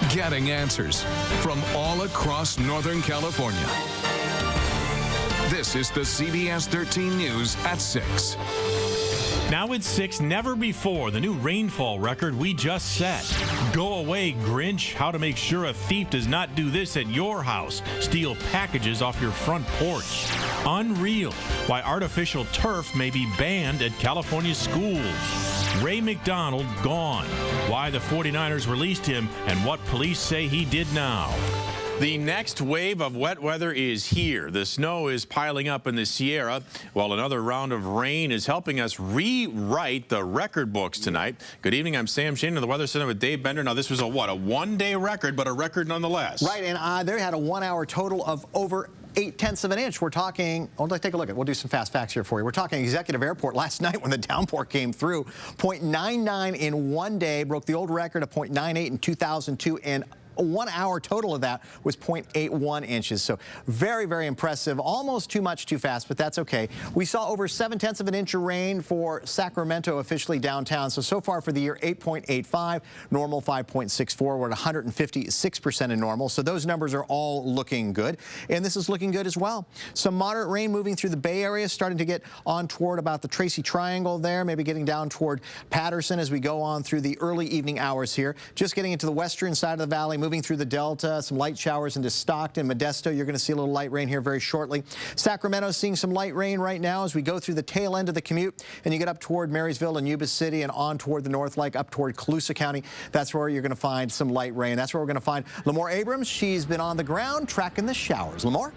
getting answers from all across Northern California. This is the CBS 13 News at 6. Now it's 6, never before, the new rainfall record we just set. Go away, Grinch. How to make sure a thief does not do this at your house. Steal packages off your front porch. Unreal. Why artificial turf may be banned at California schools. Ray McDonald gone. Why the 49ers released him and what police say he did now. The next wave of wet weather is here. The snow is piling up in the Sierra, while another round of rain is helping us rewrite the record books tonight. Good evening. I'm Sam Shane in the Weather Center with Dave Bender. Now, this was a one-day record, but a record nonetheless. Right, and they had a 1 hour total of over 0.8 of an inch. We're talking, well, let's take a look at it. We'll do some fast facts here for you. We're talking Executive Airport last night when the downpour came through. 0.99 in 1 day, broke the old record of 0.98 in 2002, and 1 hour total of that was 0.81 inches. So very, very impressive. Almost too much too fast, but that's okay. We saw over 0.7 of an inch of rain for Sacramento, officially downtown. So far for the year, 8.85, normal 5.64. We're at 156% in normal. So those numbers are all looking good. And this is looking good as well. Some moderate rain moving through the Bay Area, starting to get on toward about the Tracy Triangle there, maybe getting down toward Patterson as we go on through the early evening hours here. Just getting into the western side of the valley, moving through the Delta, some light showers into Stockton, Modesto. You're going to see a little light rain here very shortly. Sacramento seeing some light rain right now as we go through the tail end of the commute and you get up toward Marysville and Yuba City and on toward the North Lake, up toward Colusa County. That's where you're going to find some light rain. That's where we're going to find Lamore Abrams. She's been on the ground tracking the showers. Lamore?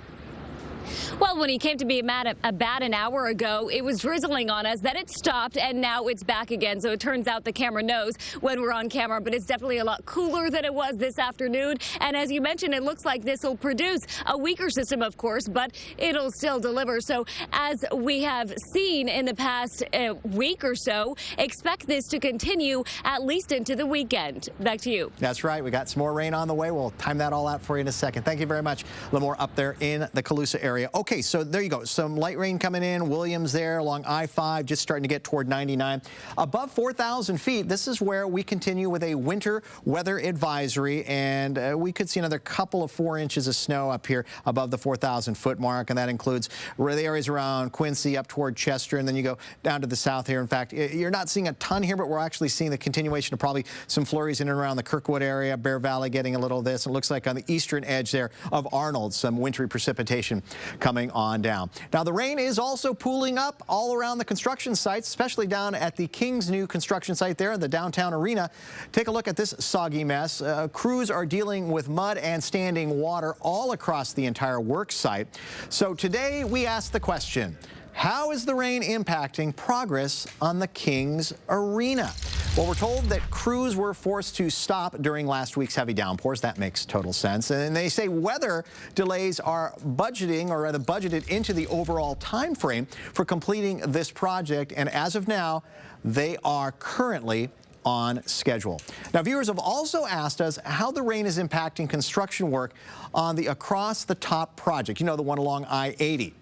Well, when he came to be about an hour ago, it was drizzling on us. Then it stopped, and now it's back again. So it turns out the camera knows when we're on camera, but it's definitely a lot cooler than it was this afternoon. And as you mentioned, it looks like this will produce a weaker system, of course, but it'll still deliver. So as we have seen in the past week or so, expect this to continue at least into the weekend. Back to you. That's right. We got some more rain on the way. We'll time that all out for you in a second. Thank you very much, Lamore, up there in the Colusa area. Okay, so there you go. Some light rain coming in. Williams there along I-5, just starting to get toward 99. Above 4,000 feet, this is where we continue with a winter weather advisory, and we could see another couple of 4 inches of snow up here above the 4,000-foot mark, and that includes the areas around Quincy up toward Chester, and then you go down to the south here. In fact, you're not seeing a ton here, but we're actually seeing the continuation of probably some flurries in and around the Kirkwood area, Bear Valley getting a little of this. It looks like on the eastern edge there of Arnold, some wintry precipitation coming on down. Now, the rain is also pooling up all around the construction sites, especially down at the King's new construction site there in the downtown arena. Take a look at this soggy mess. Crews are dealing with mud and standing water all across the entire work site. So today we ask the question, how is the rain impacting progress on the King's arena? Well, we're told that crews were forced to stop during last week's heavy downpours. That makes total sense. And they say weather delays are budgeting, or rather budgeted into the overall time frame for completing this project. And as of now, they are currently on schedule. Now, viewers have also asked us how the rain is impacting construction work on the Across the Top project, you know, the one along I-80.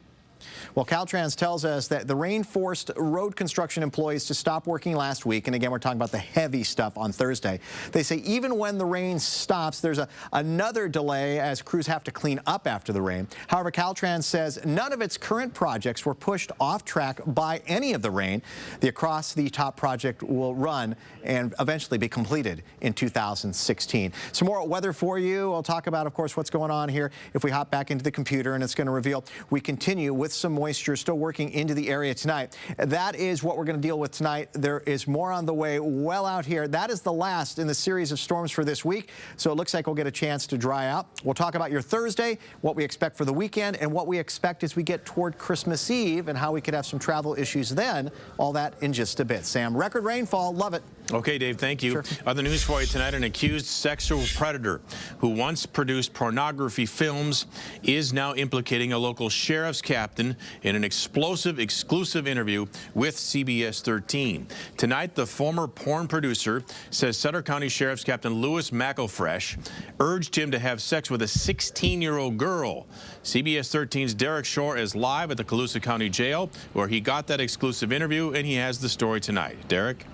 Well, Caltrans tells us that the rain forced road construction employees to stop working last week. And again, we're talking about the heavy stuff on Thursday. They say even when the rain stops, there's another delay as crews have to clean up after the rain. However, Caltrans says none of its current projects were pushed off track by any of the rain. The Across the Top project will run and eventually be completed in 2016. Some more weather for you. I'll talk about, of course, what's going on here if we hop back into the computer, and it's going to reveal we continue with some moisture still working into the area tonight. That is what we're going to deal with tonight. There is more on the way well out here. That is the last in the series of storms for this week, so it looks like we'll get a chance to dry out. We'll talk about your Thursday, what we expect for the weekend, and what we expect as we get toward Christmas Eve and how we could have some travel issues then. All that in just a bit. Sam, record rainfall. Love it. Okay, Dave, thank you. Sure. Other news for you tonight, an accused sexual predator who once produced pornography films is now implicating a local sheriff's captain in an explosive, exclusive interview with CBS 13. Tonight, the former porn producer says Sutter County Sheriff's Captain Louis McElfresh urged him to have sex with a 16-year-old girl. CBS 13's Derek Shore is live at the Colusa County Jail, where he got that exclusive interview, and he has the story tonight. Derek?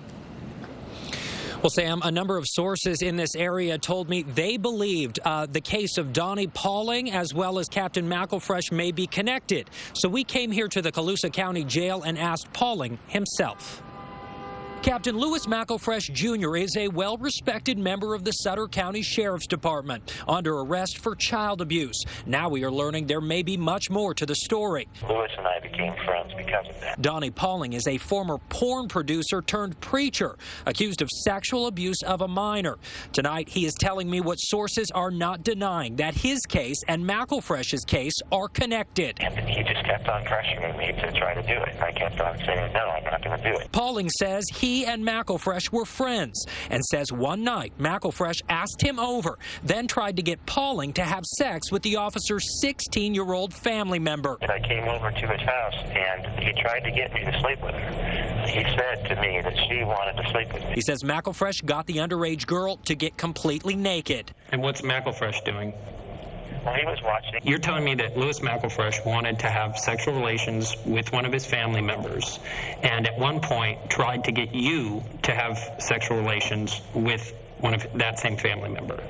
Well, Sam, a number of sources in this area told me they believed the case of Donnie Pauling as well as Captain McElfresh may be connected. So we came here to the Colusa County Jail and asked Pauling himself. Captain Lewis McElfresh Jr. is a well-respected member of the Sutter County Sheriff's Department, under arrest for child abuse. Now we are learning there may be much more to the story. Lewis and I became friends because of that. Donnie Pauling is a former porn producer turned preacher, accused of sexual abuse of a minor. Tonight, he is telling me what sources are not denying, that his case and McElfresh's case are connected. And he just kept on pressuring me to try to do it. I kept on saying, no, I'm not going to do it. Pauling says he and McElfresh were friends and says one night McElfresh asked him over, then tried to get Pauling to have sex with the officer's 16-year-old family member. And I came over to his house and he tried to get me to sleep with her. He said to me that she wanted to sleep with me. He says McElfresh got the underage girl to get completely naked. And what's McElfresh doing? Well, he was watching. You're telling me that Lewis McElfresh wanted to have sexual relations with one of his family members, and at one point tried to get you to have sexual relations with one of that same family member.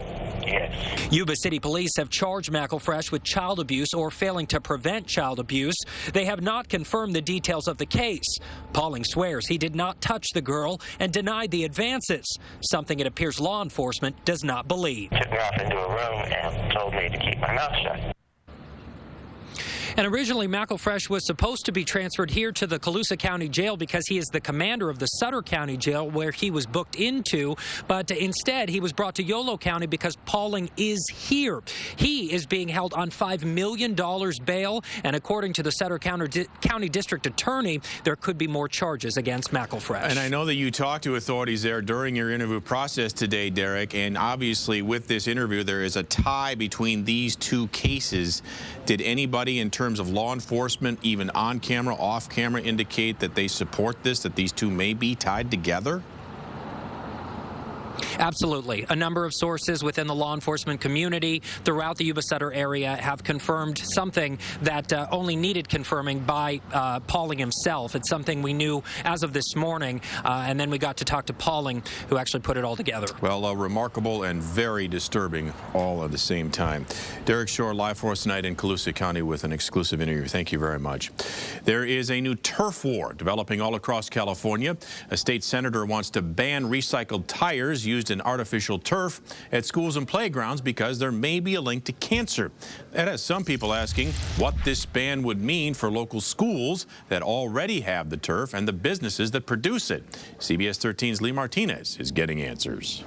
Yes. Yuba City Police have charged McElfresh with child abuse or failing to prevent child abuse. They have not confirmed the details of the case. Pauling swears he did not touch the girl and denied the advances, something it appears law enforcement does not believe. Took me off into a room and told me to keep my mouth shut. And originally, McElfresh was supposed to be transferred here to the Colusa County Jail because he is the commander of the Sutter County Jail where he was booked into. But instead, he was brought to Yolo County because Pauling is here. He is being held on $5 million bail. And according to the Sutter County District Attorney, there could be more charges against McElfresh. And I know that you talked to authorities there during your interview process today, Derek. And obviously, with this interview, there is a tie between these two cases. Did anybody in terms of law enforcement, even on camera, off camera, indicate that they support this, that these two may be tied together? Absolutely. A number of sources within the law enforcement community throughout the Yuba Sutter area have confirmed something that only needed confirming by Pauling himself. It's something we knew as of this morning, and then we got to talk to Pauling, who actually put it all together. Well, remarkable and very disturbing all at the same time. Derek Shore live for us tonight in Colusa County with an exclusive interview. Thank you very much. There is a new turf war developing all across California. A state senator wants to ban recycled tires used in artificial turf at schools and playgrounds because there may be a link to cancer. That has some people asking what this ban would mean for local schools that already have the turf and the businesses that produce it. CBS 13's Lee Martinez is getting answers.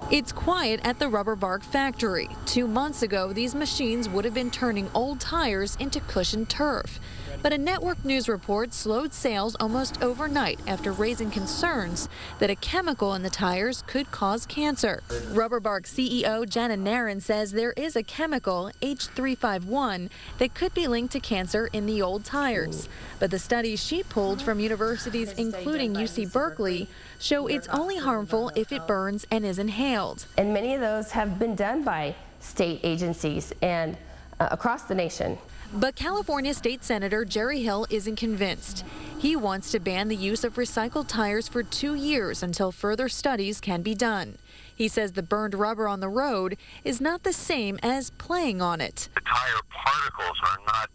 It's quiet at the rubber bark factory. 2 months ago, these machines would have been turning old tires into cushioned turf. But a network news report slowed sales almost overnight after raising concerns that a chemical in the tires could cause cancer. Rubber Bark CEO Jana Narin says there is a chemical, H351, that could be linked to cancer in the old tires. But the studies she pulled from universities including UC Berkeley show it's only harmful if it burns and is inhaled. And many of those have been done by state agencies and across the nation. But California State Senator Jerry Hill isn't convinced. He wants to ban the use of recycled tires for 2 years until further studies can be done. He says the burned rubber on the road is not the same as playing on it. The tire particles are not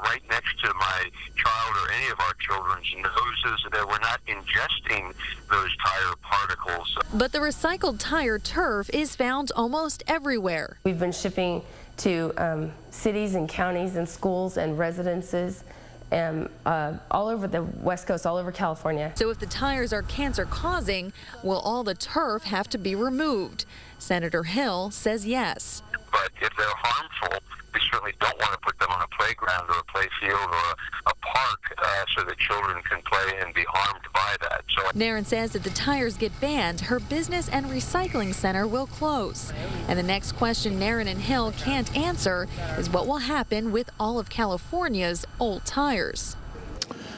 right next to my child or any of our children's noses, that we're not ingesting those tire particles. But the recycled tire turf is found almost everywhere. We've been shipping to cities and counties and schools and residences all over the West Coast, all over California. So if the tires are cancer-causing, will all the turf have to be removed? Senator Hill says yes. But if they're harmful, we certainly don't want to put them on a playground or a play field or a park so that children can play and be harmed by that. So Narin says if the tires get banned, her business and recycling center will close. And the next question Narin and Hill can't answer is what will happen with all of California's old tires.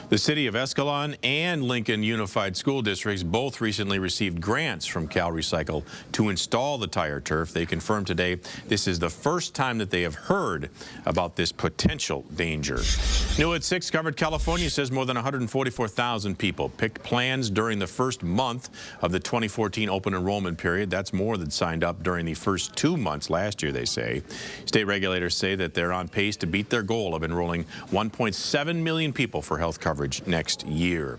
The city of Escalon and Lincoln Unified School Districts both recently received grants from Cal Recycle to install the tire turf. They confirmed today this is the first time that they have heard about this potential danger. New at 6, Covered California says more than 144,000 people picked plans during the first month of the 2014 open enrollment period. That's more than signed up during the first 2 months last year, they say. State regulators say that they're on pace to beat their goal of enrolling 1.7 million people for health coverage next year.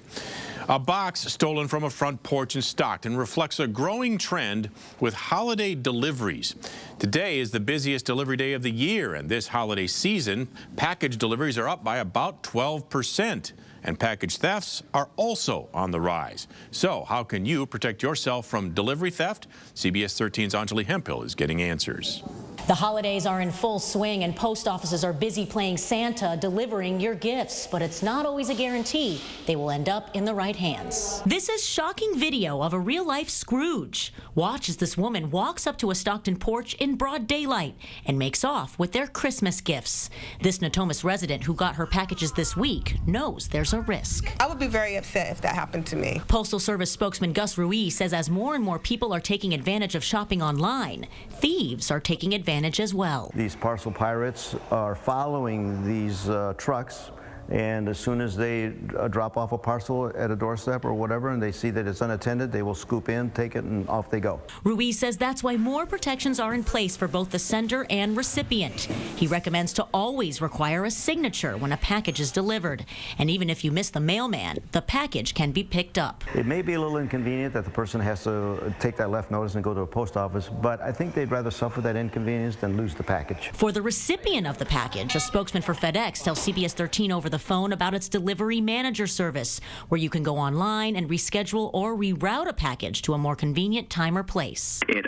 A box stolen from a front porch in Stockton reflects a growing trend with holiday deliveries. Today is the busiest delivery day of the year, and this holiday season, package deliveries are up by about 12%. And package thefts are also on the rise. So how can you protect yourself from delivery theft? CBS 13's Anjali Hemphill is getting answers. The holidays are in full swing and post offices are busy playing Santa, delivering your gifts, but it's not always a guarantee they will end up in the right hands. This is shocking video of a real-life Scrooge. Watch as this woman walks up to a Stockton porch in broad daylight and makes off with their Christmas gifts. This Natomas resident who got her packages this week knows there's a risk. I would be very upset if that happened to me. Postal Service spokesman Gus Ruiz says as more and more people are taking advantage of shopping online, thieves are taking advantage as well. These parcel pirates are following these trucks, and as soon as they drop off a parcel at a doorstep or whatever and they see that it's unattended, they will scoop in, take it, and off they go. Ruiz says that's why more protections are in place for both the sender and recipient. He recommends to always require a signature when a package is delivered. And even if you miss the mailman, the package can be picked up. It may be a little inconvenient that the person has to take that left notice and go to a post office, but I think they'd rather suffer that inconvenience than lose the package. For the recipient of the package, a spokesman for FedEx tells CBS 13 over the phone about its delivery manager service, where you can go online and reschedule or reroute a package to a more convenient time or place. It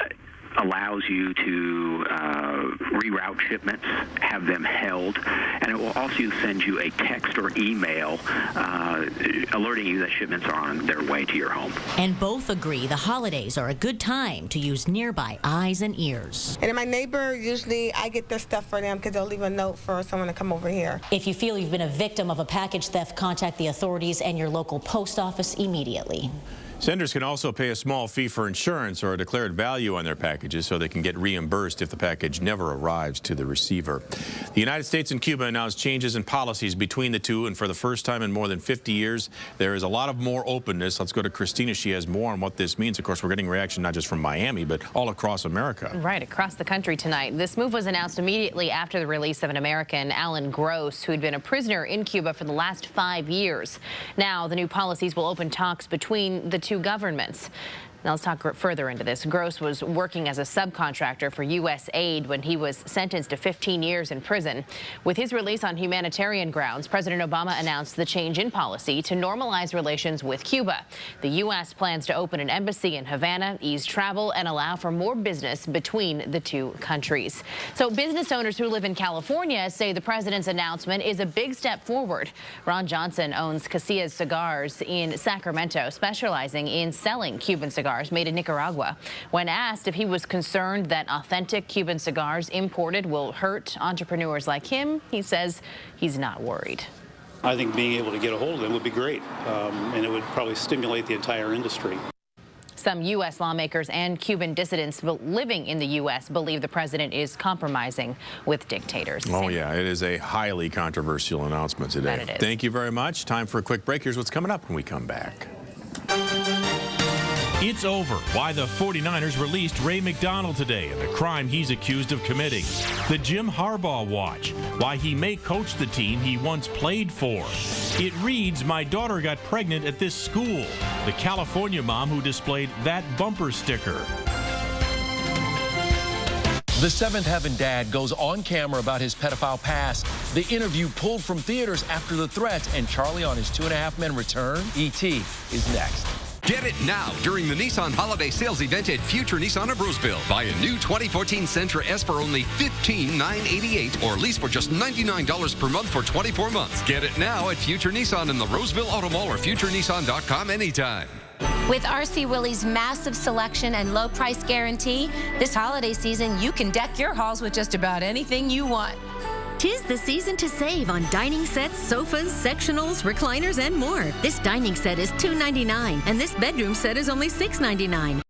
allows you to reroute shipments, have them held, and it will also send you a text or email alerting you that shipments are on their way to your home. And both agree the holidays are a good time to use nearby eyes and ears. And my neighbor, usually I get their stuff for them because they'll leave a note for someone to come over here. If you feel you've been a victim of a package theft, contact the authorities and your local post office immediately. Senders can also pay a small fee for insurance or a declared value on their packages so they can get reimbursed if the package never arrives to the receiver. The United States and Cuba announced changes in policies between the two, and for the first time in more than 50 years, there is a lot of more openness. Let's go to Christina. She has more on what this means. Of course, we're getting reaction not just from Miami, but all across America. Right, across the country tonight. This move was announced immediately after the release of an American, Alan Gross, who had been a prisoner in Cuba for the last 5 years. Now, the new policies will open talks between the two governments. Now let's talk further into this. Gross was working as a subcontractor for U.S. aid when he was sentenced to 15 years in prison. With his release on humanitarian grounds, President Obama announced the change in policy to normalize relations with Cuba. The U.S. plans to open an embassy in Havana, ease travel, and allow for more business between the two countries. So business owners who live in California say the president's announcement is a big step forward. Ron Johnson owns Casillas Cigars in Sacramento, specializing in selling Cuban cigars made in Nicaragua. When asked if he was concerned that authentic Cuban cigars imported will hurt entrepreneurs like him, he says he's not worried. I think being able to get a hold of them would be great, and it would probably stimulate the entire industry. Some U.S. lawmakers and Cuban dissidents living in the U.S. believe the president is compromising with dictators. Oh, yeah, it is a highly controversial announcement today. That it is. Thank you very much. Time for a quick break. Here's what's coming up when we come back. It's over. Why the 49ers released Ray McDonald today and the crime he's accused of committing. The Jim Harbaugh watch. Why he may coach the team he once played for. It reads, my daughter got pregnant at this school. The California mom who displayed that bumper sticker. The Seventh Heaven dad goes on camera about his pedophile past. The interview pulled from theaters after the threats, and Charlie on his 2.5 Men return. E.T. is next. Get it now during the Nissan Holiday Sales Event at Future Nissan of Roseville. Buy a new 2014 Sentra S for only $15,988 or lease for just $99 per month for 24 months. Get it now at Future Nissan in the Roseville Auto Mall or FutureNissan.com anytime. With RC Willey's massive selection and low price guarantee, this holiday season you can deck your halls with just about anything you want. 'Tis the season to save on dining sets, sofas, sectionals, recliners, and more. This dining set is $2.99, and this bedroom set is only $6.99.